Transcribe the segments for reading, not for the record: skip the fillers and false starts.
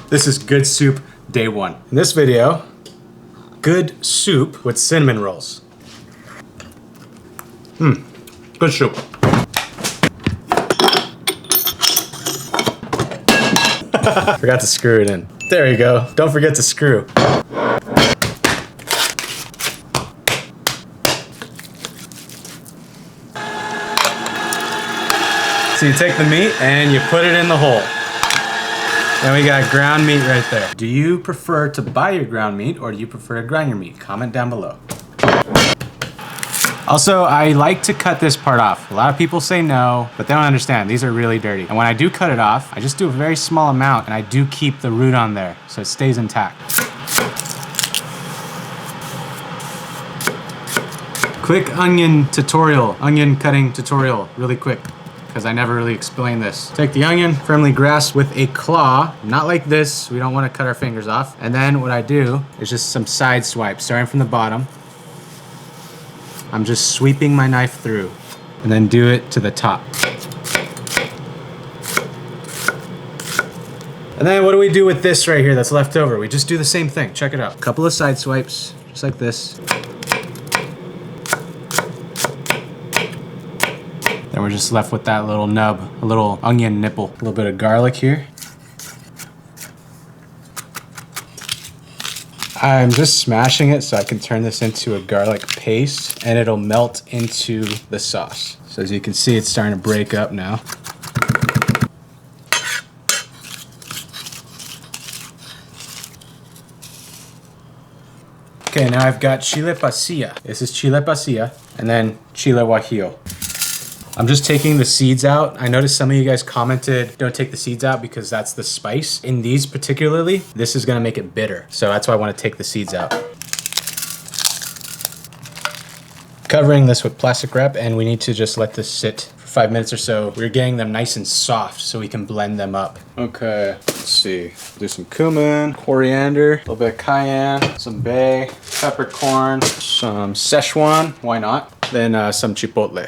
This is good soup day one. In this video, good soup with cinnamon rolls. Good soup. Forgot to screw it in. There you go. Don't forget to screw. So you take the meat and you put it in the hole. Then we got ground meat right there. Do you prefer to buy your ground meat or do you prefer to grind your meat? Comment down below. Also, I like to cut this part off. A lot of people say no, but they don't understand. These are really dirty. And when I do cut it off, I just do a very small amount and I do keep the root on there so it stays intact. Quick onion cutting tutorial, really quick, because I never really explained this. Take the onion, firmly grasp with a claw, not like this. We don't want to cut our fingers off. And then what I do is just some side swipes, starting from the bottom. I'm just sweeping my knife through and then do it to the top. And then what do we do with this right here that's left over? We just do the same thing. Check it out. A couple of side swipes, just like this. Then we're just left with that little nub, a little onion nipple. A little bit of garlic here. I'm just smashing it so I can turn this into a garlic paste and it'll melt into the sauce. So as you can see, it's starting to break up now. Okay, now I've got Chile pasilla. This is Chile pasilla and then Chile Guajillo. I'm just taking the seeds out. I noticed some of you guys commented, don't take the seeds out because that's the spice. In these particularly, this is gonna make it bitter. So that's why I wanna take the seeds out. Covering this with plastic wrap and we need to just let this sit for 5 minutes or so. We're getting them nice and soft so we can blend them up. Okay, let's see. Do some cumin, coriander, a little bit of cayenne, some bay, peppercorn, some Szechuan, why not? Then some chipotle.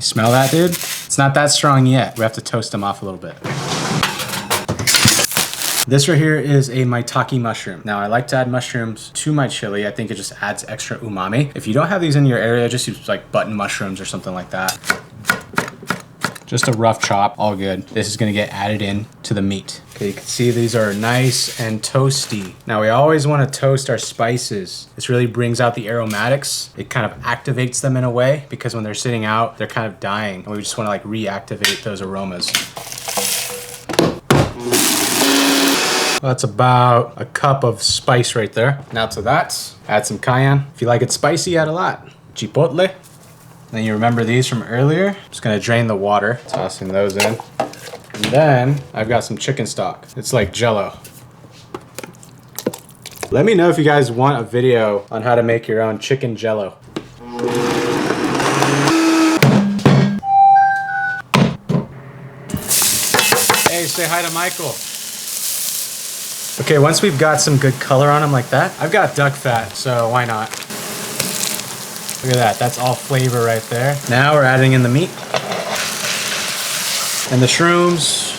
Smell that, dude? It's not that strong yet. We have to toast them off a little bit. This right here is a Maitake mushroom. Now, I like to add mushrooms to my chili. I think it just adds extra umami. If you don't have these in your area, just use like button mushrooms or something like that. Just a rough chop, all good. This is gonna get added in to the meat. Okay, you can see these are nice and toasty. Now we always wanna toast our spices. This really brings out the aromatics. It kind of activates them in a way because when they're sitting out, they're kind of dying. And we just wanna like reactivate those aromas. Well, that's about a cup of spice right there. Now to that, add some cayenne. If you like it spicy, add a lot. Chipotle. Then you remember these from earlier. I'm just gonna drain the water, tossing those in. And then I've got some chicken stock. It's like Jello. Let me know if you guys want a video on how to make your own chicken Jello. Hey, say hi to Michael. Okay, once we've got some good color on them like that, I've got duck fat, so why not? Look at that, that's all flavor right there. Now we're adding in the meat. And the shrooms.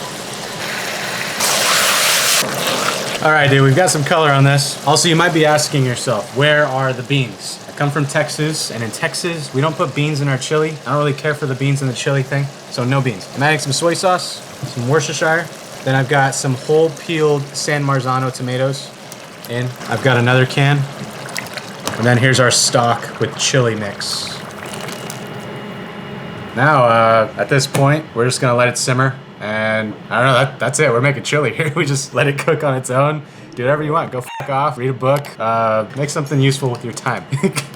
All right, dude, we've got some color on this. Also, you might be asking yourself, where are the beans? I come from Texas, and in Texas, we don't put beans in our chili. I don't really care for the beans in the chili thing, so no beans. I'm adding some soy sauce, some Worcestershire. Then I've got some whole peeled San Marzano tomatoes in. I've got another can. And then here's our stock with chili mix. Now, at this point, we're just gonna let it simmer. And I don't know, that's it. We're making chili here. We just let it cook on its own. Do whatever you want. Go f*** off, read a book, make something useful with your time,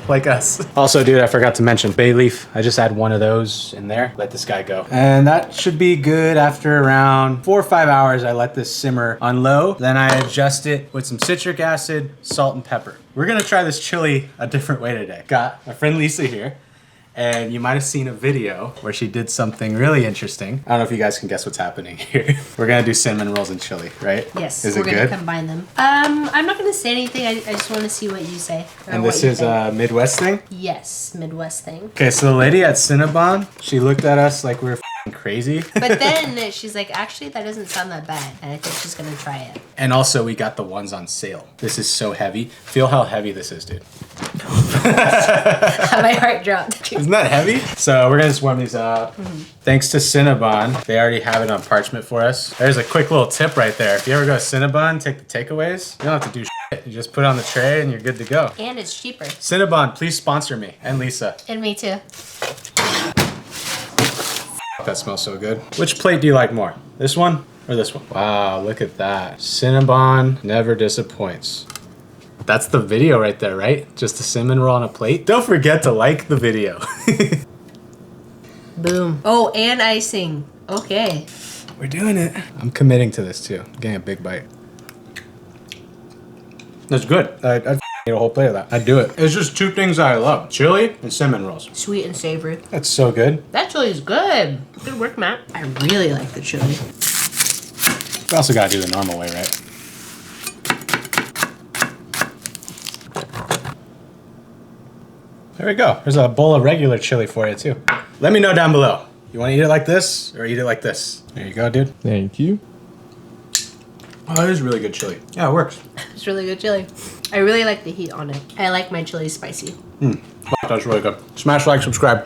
like us. Also, dude, I forgot to mention bay leaf. I just add one of those in there. Let this guy go. And that should be good after around 4 or 5 hours. I let this simmer on low. Then I adjust it with some citric acid, salt, and pepper. We're gonna try this chili a different way today. Got my friend Lisa here. And you might have seen a video where she did something really interesting. I don't know if you guys can guess what's happening here. We're gonna do cinnamon rolls and chili, right? Yes, is it good? We're gonna combine them. I'm not gonna say anything. I just want to see what you say. And this is a Midwest thing? Yes, Midwest thing. Okay, so the lady at Cinnabon, she looked at us like we were f***ing crazy. But then she's like, actually, that doesn't sound that bad. And I think she's going to try it. And also, we got the ones on sale. This is so heavy. Feel how heavy this is, dude. My heart dropped. Isn't that heavy? So we're gonna just warm these up. Thanks to Cinnabon, they already have it on parchment for us. There's a quick little tip right there. If you ever go to Cinnabon, take the takeaways. You don't have to do shit. You just put it on the tray and you're good to go. And it's cheaper. Cinnabon, please sponsor me and Lisa. And me too. That smells so good. Which plate do you like more? This one or this one? Wow, look at that. Cinnabon never disappoints. That's the video right there, right? Just a cinnamon roll on a plate. Don't forget to like the video. Boom. Oh, and icing. Okay. We're doing it. I'm committing to this too. I'm getting a big bite. That's good. I'd eat a whole plate of that. I'd do it. It's just two things I love. Chili and cinnamon rolls. Sweet and savory. That's so good. That chili is good. Good work, Matt. I really like the chili. We also gotta do the normal way, right? There we go. There's a bowl of regular chili for you too. Let me know down below. You want to eat it like this or eat it like this? There you go, dude. Thank you. Oh, it is really good chili. Yeah, it works. It's really good chili. I really like the heat on it. I like my chili spicy. Wow, that's really good. Smash like, subscribe.